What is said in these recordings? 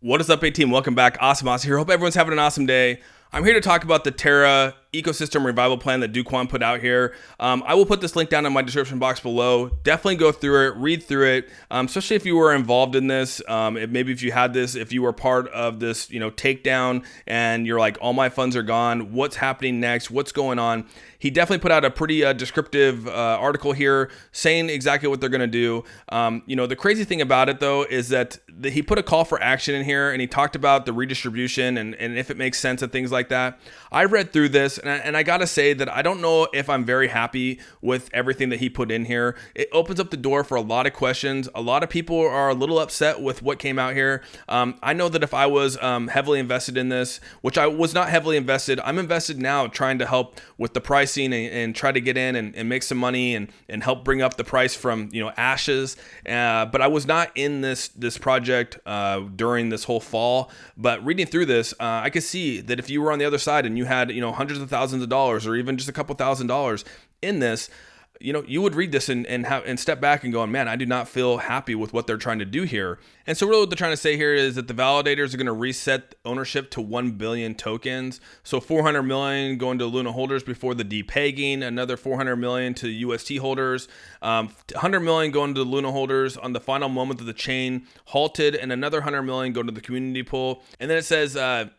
What is up, A-Team? Welcome back. AuzSOME here. Hope everyone's having an awesome day. I'm here to talk about the Terra ecosystem revival plan that Do Kwon put out here. I will put this link down in my description box below. Definitely go through it, read through it, especially if you were involved in this. Maybe if you had this, if you were part of this, takedown, and you're like, all my funds are gone. What's happening next? What's going on? He definitely put out a pretty descriptive article here saying exactly what they're going to do. The crazy thing about it, though, is that he put a call for action in here, and he talked about the redistribution and if it makes sense and things like that. I read through this, and I got to say that I don't know if I'm very happy with everything that he put in here. It opens up the door for a lot of questions. A lot of people are a little upset with what came out here. I know that if I was heavily invested in this, which I was not heavily invested, I'm invested now trying to help with the pricing and try to get in and make some money and help bring up the price from ashes. But I was not in this project during this whole fall. But reading through this, I could see that if you were on the other side and you had hundreds of thousands of dollars or even just a couple $1,000s in this, you would read this and step back and go, man, I do not feel happy with what they're trying to do here. And so really what they're trying to say here is that the validators are going to reset ownership to 1 billion tokens. So 400 million going to Luna holders before the depegging, another 400 million to UST holders, 100 million going to the Luna holders on the final moment of the chain halted, and another 100 million going to the community pool. And then it says, a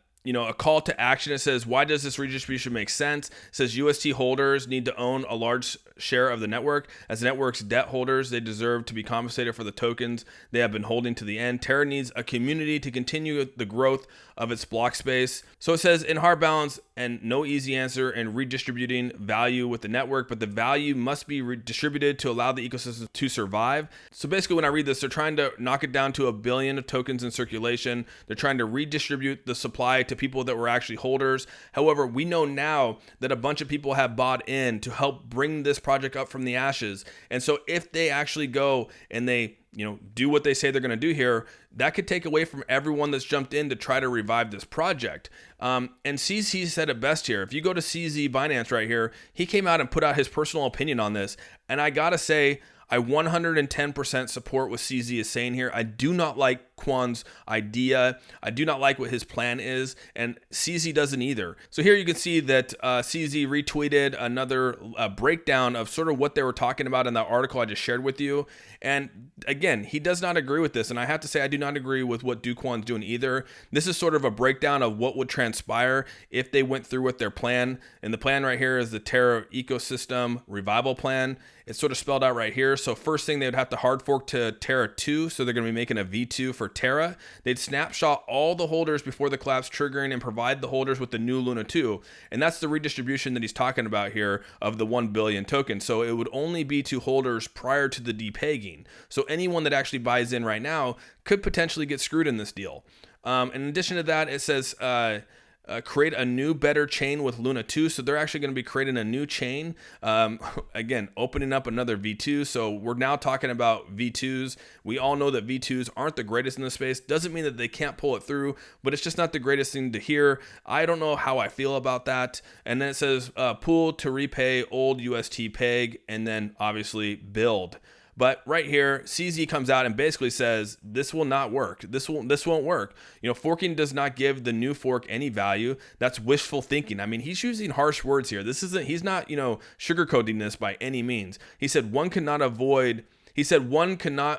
call to action. It says, why does this redistribution make sense? It says UST holders need to own a large share of the network. As the network's debt holders, they deserve to be compensated for the tokens they have been holding to the end. Terra needs a community to continue the growth of its block space. So it says, in hard balance and no easy answer in redistributing value with the network, but the value must be redistributed to allow the ecosystem to survive. So basically when I read this, they're trying to knock it down to 1 billion of tokens in circulation. They're trying to redistribute the supply to people that were actually holders. However, we know now that a bunch of people have bought in to help bring this project up from the ashes. And so if they actually go and they do what they say they're going to do here, that could take away from everyone that's jumped in to try to revive this project. And CZ said it best here. If you go to CZ Binance right here, he came out and put out his personal opinion on this. And I got to say, I 110% support what CZ is saying here. I do not like Kwon's idea. I do not like what his plan is, and CZ doesn't either. So here you can see that CZ retweeted another breakdown of sort of what they were talking about in that article I just shared with you. And again, he does not agree with this, and I have to say I do not agree with what Do Kwon's doing either. This is sort of a breakdown of what would transpire if they went through with their plan. And the plan right here is the Terra ecosystem revival plan. It's sort of spelled out right here. So first thing, they would have to hard fork to Terra 2. So they're going to be making a V2 for Terra. They'd snapshot all the holders before the collapse triggering and provide the holders with the new Luna 2. And that's the redistribution that he's talking about here of the 1 billion tokens. So it would only be to holders prior to the depegging. So anyone that actually buys in right now could potentially get screwed in this deal. In addition to that, it says, create a new better chain with Luna 2. So they're actually going to be creating a new chain. Again, opening up another V2. So we're now talking about V2s. We all know that V2s aren't the greatest in the space. Doesn't mean that they can't pull it through, but it's just not the greatest thing to hear. I don't know how I feel about that. And then it says pool to repay old UST peg, and then obviously build. But right here, CZ comes out and basically says, this will not work. This won't work. Forking does not give the new fork any value. That's wishful thinking. I mean, he's using harsh words here. He's not, sugarcoating this by any means. He said one cannot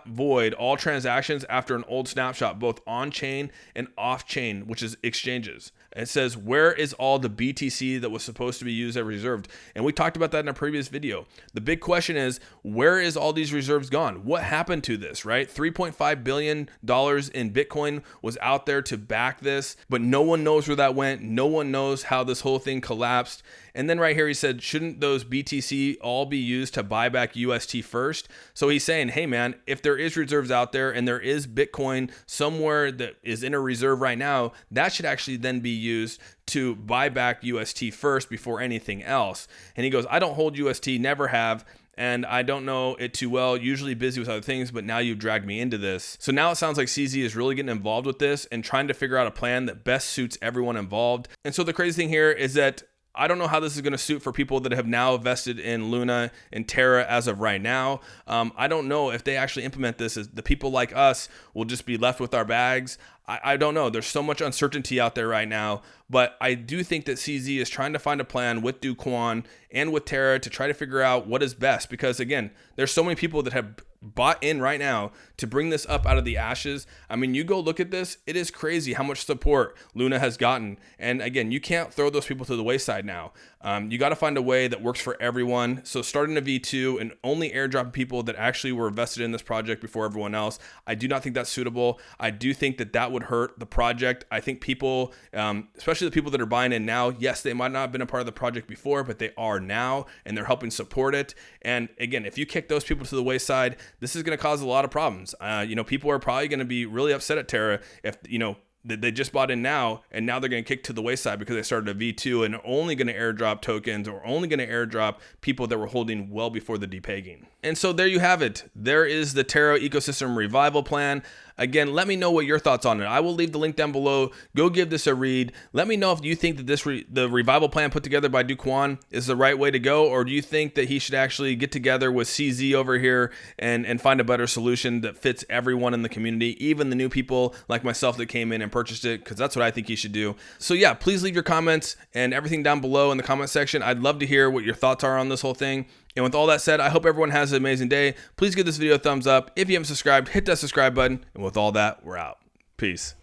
void all transactions after an old snapshot, both on-chain and off-chain, which is exchanges. It says, where is all the BTC that was supposed to be used as reserved? And we talked about that in a previous video. The big question is, where is all these reserves gone? What happened to this, right? $3.5 billion in Bitcoin was out there to back this, but no one knows where that went. No one knows how this whole thing collapsed. And then right here, he said, shouldn't those BTC all be used to buy back UST first? So he's saying, hey man, if there is reserves out there and there is Bitcoin somewhere that is in a reserve right now, that should actually then be used to buy back UST first before anything else. And he goes, I don't hold UST, never have. And I don't know it too well, usually busy with other things, but now you've dragged me into this. So now it sounds like CZ is really getting involved with this and trying to figure out a plan that best suits everyone involved. And so the crazy thing here is that I don't know how this is going to suit for people that have now invested in Luna and Terra as of right now. I don't know if they actually implement this, as the people like us will just be left with our bags. I don't know. There's so much uncertainty out there right now, but I do think that CZ is trying to find a plan with Do Kwon and with Terra to try to figure out what is best, because again, there's so many people that have bought in right now to bring this up out of the ashes. I mean, you go look at this, it is crazy how much support Luna has gotten. And again, you can't throw those people to the wayside now. You got to find a way that works for everyone. So starting a V2 and only airdropping people that actually were invested in this project before everyone else, I do not think that's suitable. I do think that that would hurt the project. I think people, especially the people that are buying in now, yes, they might not have been a part of the project before, but they are now, and they're helping support it. And again, if you kick those people to the wayside, this is going to cause a lot of problems. People are probably going to be really upset at Terra if, they just bought in now, and now they're going to kick to the wayside because they started a V2 and are only going to airdrop tokens, or only going to airdrop people that were holding well before the depegging. And so there you have it. There is the Terra ecosystem revival plan. Again, let me know what your thoughts on it. I will leave the link down below. Go give this a read. Let me know if you think that the revival plan put together by Do Kwon is the right way to go, or do you think that he should actually get together with CZ over here and find a better solution that fits everyone in the community, even the new people like myself that came in and purchased it, because that's what I think he should do. So yeah, please leave your comments and everything down below in the comment section. I'd love to hear what your thoughts are on this whole thing. And with all that said, I hope everyone has an amazing day. Please give this video a thumbs up. If you haven't subscribed, hit that subscribe button. And with all that, we're out. Peace.